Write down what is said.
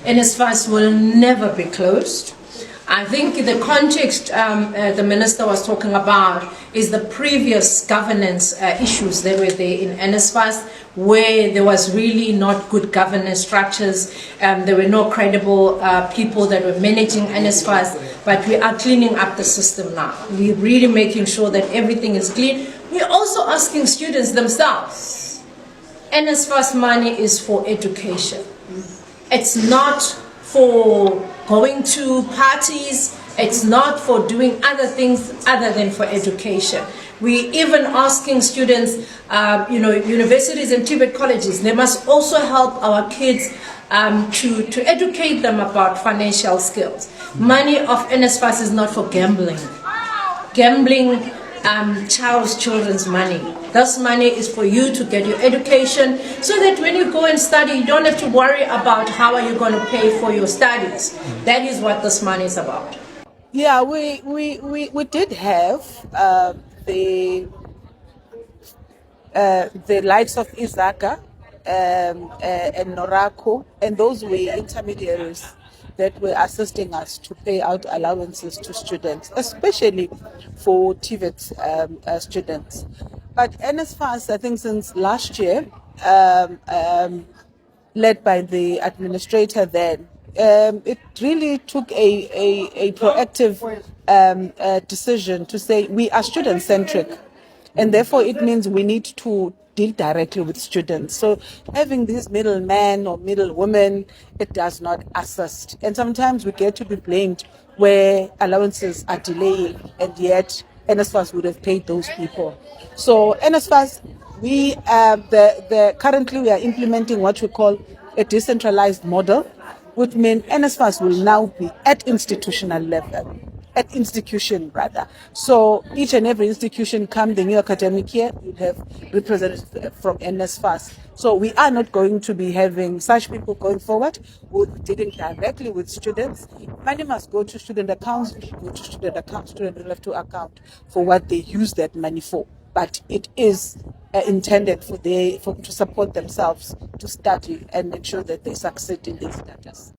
NSFAS will never be closed. I think the context the Minister was talking about is the previous governance issues that were there in NSFAS, where there was really not good governance structures. There were no credible people that were managing NSFAS, but we are cleaning up the system now. We're really making sure that everything is clean. We're also asking students themselves. NSFAS money is for education. It's not for going to parties. It's not for doing other things other than for education. We even asking students, universities and Tibet colleges, they must also help our kids to educate them about financial skills. Money of NSFAS is not for gambling. Gambling children's money. This money is for you to get your education so that when you go and study, you don't have to worry about how are you going to pay for your studies. That is what this money is about. Yeah, we did have the likes of Izaka and Norako, and those were intermediaries that were assisting us to pay out allowances to students, especially for TVET students. But NSFAS, I think since last year, led by the administrator then, it really took a proactive decision to say we are student-centric, and therefore it means we need to deal directly with students. So having these middlemen or middlewomen, it does not assist. And sometimes we get to be blamed where allowances are delaying, and yet NSFAS would have paid those people. So NSFAS, currently we are implementing what we call a decentralized model, which means NSFAS will now be at institutional level. At institution rather. So each and every institution come the new academic year will have representatives from NSFAS. So we are not going to be having such people going forward. We'll be dealing directly with students. Money must go to student accounts, go to student accounts, students will have to account for what they use that money for. But it is intended to support themselves to study and ensure that they succeed in their studies.